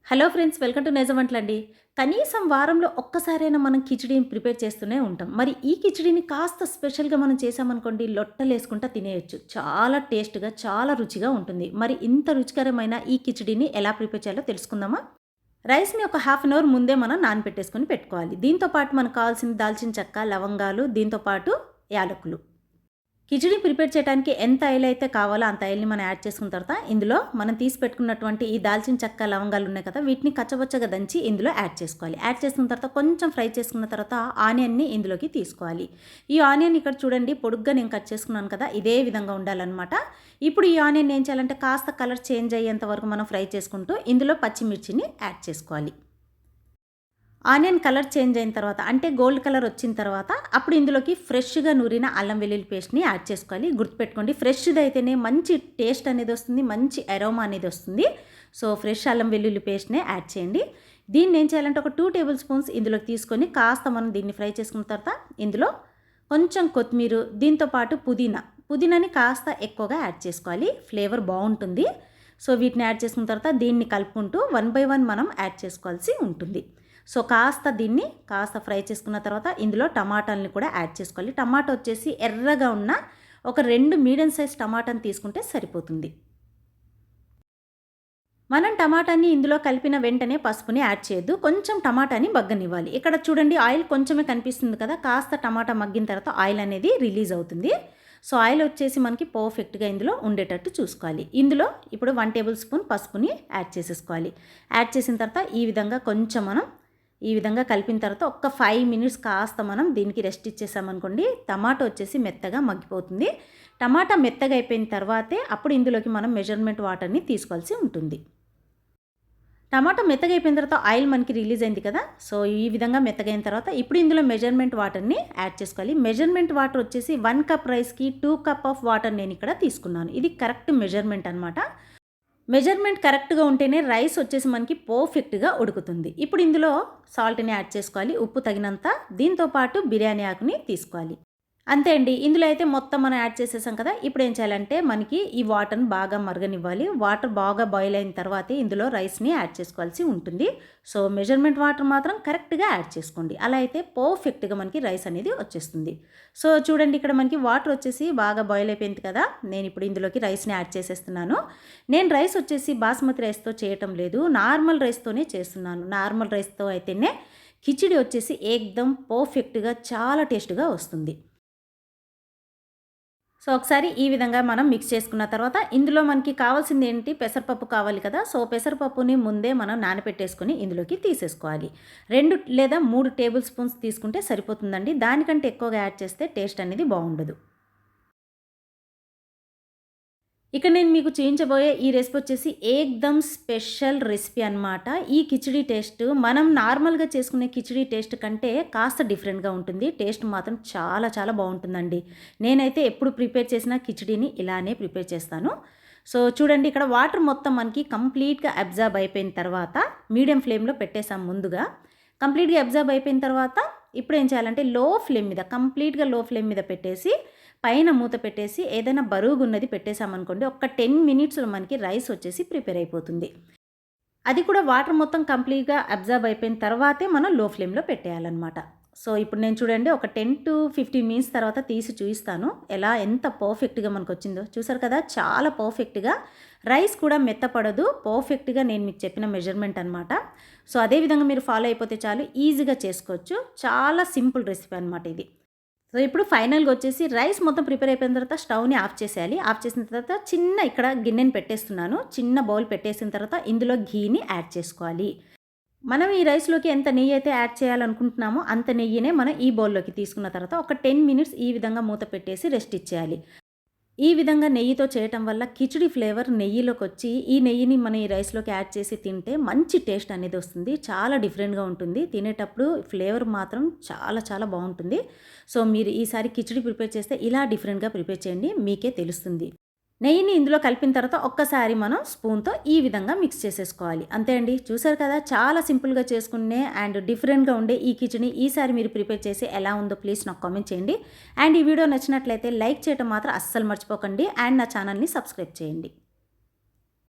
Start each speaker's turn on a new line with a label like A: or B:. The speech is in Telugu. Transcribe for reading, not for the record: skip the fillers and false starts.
A: హలో ఫ్రెండ్స్, వెల్కమ్ టు నైజం వంటలండి. కనీసం వారంలో ఒక్కసారైనా మనం కిచిడీని ప్రిపేర్ చేస్తూనే ఉంటాం. మరి ఈ కిచిడీని కాస్త స్పెషల్‌గా మనం చేసామనుకోండి, లొట్టలేసుకుంటా తినేయొచ్చు. చాలా టేస్ట్‌గా, చాలా రుచిగా ఉంటుంది. మరి ఇంత రుచికరమైన ఈ కిచిడీని ఎలా ప్రిపేర్ చేయాలో తెలుసుకుందామా? రైస్‌ని ఒక హాఫ్ అన్ అవర్ ముందే మనం నానబెట్టేసుకొని పెట్టుకోవాలి. దీంతో పాటు మనకు కావాల్సిన దాల్చిన చెక్క, లవంగాలు, దీంతో పాటు యాలకులు. కిచిడి ప్రిపేర్ చేయడానికి ఎంత ఆయిల్ అయితే కావాలో అంత ఆయిల్‌ని మనం యాడ్ చేసుకున్న తర్వాత, ఇందులో మనం తీసి పెట్టుకున్నటువంటి ఈ దాల్చిన చెక్క, లవంగాలు ఉన్నాయి కదా! వీటిని కచ్చపచ్చగా దంచి ఇందులో యాడ్ చేసుకోవాలి. యాడ్ చేసుకున్న తర్వాత కొంచెం ఫ్రై చేసుకున్న తర్వాత ఆనియన్‌ని ఇందులోకి తీసుకోవాలి. ఈ ఆనియన్ ఇక్కడ చూడండి పొడుగ్గా నేను కట్ చేసుకున్నాను కదా! ఇదే విధంగా ఉండాలన్నమాట. ఇప్పుడు ఈ ఆనియన్ ఏం చేయాలంటే కాస్త కలర్ చేంజ్ అయ్యేంత వరకు మనం ఫ్రై చేసుకుంటూ ఇందులో పచ్చిమిర్చిని యాడ్ చేసుకోవాలి. ఆనియన్ కలర్ చేంజ్ అయిన తర్వాత అంటే గోల్డ్ కలర్ వచ్చిన తర్వాత అప్పుడు ఇందులోకి ఫ్రెష్‌గా నూరిన అల్లం వెల్లుల్లి పేస్ట్‌ని యాడ్ చేసుకోవాలి. గుర్తుపెట్టుకోండి, ఫ్రెష్‌ది అయితేనే మంచి టేస్ట్ అనేది వస్తుంది, మంచి అరోమా అనేది వస్తుంది. సో, ఫ్రెష్ అల్లం వెల్లుల్లి పేస్ట్‌నే యాడ్ చేయండి. దీన్ని ఏం చేయాలంటే ఒక 2 టేబుల్ స్పూన్స్ ఇందులోకి తీసుకొని కాస్త మనం దీన్ని ఫ్రై చేసుకున్న తర్వాత ఇందులో కొంచెం కొత్తిమీర, దీంతో పాటు పుదీనాని కాస్త ఎక్కువగా యాడ్ చేసుకోవాలి. ఫ్లేవర్ బాగుంటుంది. సో, వీటిని యాడ్ చేసుకున్న తర్వాత దీన్ని కలుపుకుంటూ 1 బై 1 మనం యాడ్ చేసుకోవాల్సి ఉంటుంది. సో, దీన్ని కాస్త ఫ్రై చేసుకున్న తర్వాత ఇందులో టమాటాలని కూడా యాడ్ చేసుకోవాలి. టమాటా వచ్చేసి ఎర్రగా ఉన్న ఒక 2 మీడియం సైజ్ టమాటాని తీసుకుంటే సరిపోతుంది. మనం టమాటాని ఇందులో కలిపిన వెంటనే పసుపుని యాడ్ చేయొద్దు. కొంచెం టమాటాని మగ్గనివ్వాలి. ఇక్కడ చూడండి ఆయిల్ కొంచెమే కనిపిస్తుంది కదా! కాస్త టమాటా మగ్గిన తర్వాత ఆయిల్ అనేది రిలీజ్ అవుతుంది. సో, ఆయిల్ వచ్చేసి మనకి పర్ఫెక్ట్‌గా ఇందులో ఉండేటట్టు చూసుకోవాలి. ఇందులో ఇప్పుడు 1 టేబుల్ స్పూన్ పసుపుని యాడ్ చేసేసుకోవాలి. యాడ్ చేసిన తర్వాత ఈ విధంగా కొంచెం మనం ఈ విధంగా కలిపిన తర్వాత ఒక్క 5 మినిట్స్ కాస్త మనం దీనికి రెస్ట్ ఇచ్చేసామనుకోండి, టమాటా వచ్చేసి మెత్తగా మగ్గిపోతుంది. టమాటా మెత్తగా అయిపోయిన తర్వాతే అప్పుడు ఇందులోకి మనం మెజర్మెంట్ వాటర్‌ని తీసుకోవాల్సి ఉంటుంది. టమాటా మెత్తగా అయిపోయిన తర్వాత ఆయిల్ మనకి రిలీజ్ అయింది కదా! సో, ఈ విధంగా మెత్తగైన తర్వాత ఇప్పుడు ఇందులో మెజర్మెంట్ వాటర్‌ని యాడ్ చేసుకోవాలి. మెజర్మెంట్ వాటర్ వచ్చేసి 1 కప్ రైస్‌కి 2 కప్ ఆఫ్ వాటర్ నేను ఇక్కడ తీసుకున్నాను. ఇది కరెక్ట్ మెజర్మెంట్ అనమాట. మెజర్మెంట్ కరెక్ట్‌గా ఉంటేనే రైస్ వచ్చేసి మనకి పర్ఫెక్ట్‌గా ఉడుకుతుంది. ఇప్పుడు ఇందులో సాల్ట్‌ని యాడ్ చేసుకోవాలి, ఉప్పు తగినంత. దీంతో పాటు బిర్యానీ ఆకుని తీసుకోవాలి. అంతే అండి. ఇందులో అయితే మొత్తం మనం యాడ్ చేసేసాం కదా! ఇప్పుడు ఏం చేయాలంటే మనకి ఈ వాటర్‌ని బాగా మరగనివ్వాలి. వాటర్ బాగా బాయిల్ అయిన తర్వాతే ఇందులో రైస్‌ని యాడ్ చేసుకోవాల్సి ఉంటుంది. సో, మెజర్మెంట్ వాటర్ మాత్రం కరెక్ట్‌గా యాడ్ చేసుకోండి. అలా అయితే పర్ఫెక్ట్‌గా మనకి రైస్ అనేది వచ్చేస్తుంది. సో, చూడండి ఇక్కడ మనకి వాటర్ వచ్చేసి బాగా బాయిల్ అయిపోయింది కదా! నేను ఇప్పుడు ఇందులోకి రైస్‌ని యాడ్ చేసేస్తున్నాను. నేను రైస్ వచ్చేసి బాస్మతి రైస్‌తో చేయటం లేదు. నార్మల్ రైస్‌తోనే చేస్తున్నాను. నార్మల్ రైస్‌తో అయితేనే కిచిడి వచ్చేసి ఏకదం పర్ఫెక్ట్‌గా చాలా టేస్ట్‌గా వస్తుంది. సో, ఒకసారి ఈ విధంగా మనం మిక్స్ చేసుకున్న తర్వాత ఇందులో మనకి కావాల్సింది ఏంటి, పెసరపప్పు కావాలి కదా! సో, పెసరపప్పుని ముందే మనం నానబెట్టేసుకొని ఇందులోకి తీసేసుకోవాలి. 2 లేదా 3 టేబుల్ స్పూన్స్ తీసుకుంటే సరిపోతుందండి. దానికంటే ఎక్కువగా యాడ్ చేస్తే టేస్ట్ అనేది బాగుండదు. ఇక నేను మీకు చూయించబోయే ఈ రెసిపీ వచ్చేసి ఏకదమ్ స్పెషల్ రెసిపీ అనమాట. ఈ కిచిడీ టేస్ట్ మనం నార్మల్‌గా చేసుకునే కిచిడీ టేస్ట్ కంటే కాస్త డిఫరెంట్‌గా ఉంటుంది. టేస్ట్ మాత్రం చాలా చాలా బాగుంటుందండి. నేనైతే ఎప్పుడు ప్రిపేర్ చేసిన కిచిడీని ఇలానే ప్రిపేర్ చేస్తాను. సో, చూడండి ఇక్కడ వాటర్ మొత్తం మనకి కంప్లీట్‌గా అబ్జార్బ్ అయిపోయిన తర్వాత మీడియం ఫ్లేమ్‌లో పెట్టేసాం ముందుగా. కంప్లీట్‌గా అబ్జార్బ్ అయిపోయిన తర్వాత ఇప్పుడు ఏం చేయాలంటే కంప్లీట్‌గా లో ఫ్లేమ్ మీద పెట్టేసి పైన మూత పెట్టేసి ఏదైనా బరువుగున్నది పెట్టేసామనుకోండి, ఒక్క 10 మినిట్స్‌లో మనకి రైస్ వచ్చేసి ప్రిపేర్ అయిపోతుంది. అది కూడా వాటర్ మొత్తం కంప్లీట్‌గా అబ్జార్బ్ అయిపోయిన తర్వాతే మనం లో ఫ్లేమ్‌లో పెట్టేయాలన్నమాట. సో, ఇప్పుడు నేను చూడండి ఒక 10-15 మినిట్స్ తర్వాత తీసి చూయిస్తాను. ఎంత పర్ఫెక్ట్‌గా మనకొచ్చిందో. చూసారు కదా! చాలా పర్ఫెక్ట్‌గా రైస్ కూడా మెత్తపడదు. పర్ఫెక్ట్‌గా నేను మీకు చెప్పిన మెజర్మెంట్ అనమాట. సో, అదే విధంగా మీరు ఫాలో అయిపోతే చాలు, ఈజీగా చేసుకోవచ్చు. చాలా సింపుల్ రెసిపీ అనమాట ఇది. సో, ఇప్పుడు ఫైనల్‌గా వచ్చేసి రైస్ మొత్తం ప్రిపేర్ అయిపోయిన తర్వాత స్టవ్‌ని ఆఫ్ చేసేయాలి. ఆఫ్ చేసిన తర్వాత చిన్న ఇక్కడ గిన్నెని పెట్టేస్తున్నాను. చిన్న బౌల్ పెట్టేసిన తర్వాత ఇందులో ఘీని యాడ్ చేసుకోవాలి. మనం ఈ రైస్‌లోకి ఎంత నెయ్యి అయితే యాడ్ చేయాలనుకుంటున్నామో అంత నెయ్యినే మనం ఈ బౌల్‌లోకి తీసుకున్న తర్వాత ఒక 10 మినిట్స్ ఈ విధంగా మూత పెట్టేసి రెస్ట్ ఇచ్చేయాలి. ఈ విధంగా నెయ్యితో చేయటం వల్ల కిచిడి ఫ్లేవర్ నెయ్యిలోకొచ్చి, ఈ నెయ్యిని మనం ఈ రైస్‌లోకి యాడ్ చేసి తింటే మంచి టేస్ట్ అనేది వస్తుంది. చాలా డిఫరెంట్‌గా ఉంటుంది. తినేటప్పుడు ఫ్లేవర్ మాత్రం చాలా చాలా బాగుంటుంది. సో, మీరు ఈసారి కిచిడి ప్రిపేర్ చేస్తే ఇలా డిఫరెంట్‌గా ప్రిపేర్ చేయండి. మీకే తెలుస్తుంది. నెయ్యిని ఇందులో కలిపిన తర్వాత ఒక్కసారి మనం స్పూన్‌తో ఈ విధంగా మిక్స్ చేసేసుకోవాలి. అంతే అండి. చూసారు కదా! చాలా సింపుల్‌గా చేసుకునే అండ్ డిఫరెంట్‌గా ఉండే ఈ కిచిడిని ఈసారి మీరు ప్రిపేర్ చేసి ఎలా ఉందో ప్లీజ్ నాకు కామెంట్ చేయండి. అండ్ ఈ వీడియో నచ్చినట్లయితే లైక్ చేయడం మాత్రం అస్సలు మర్చిపోకండి. అండ్ నా ఛానల్‌ని సబ్స్క్రైబ్ చేయండి.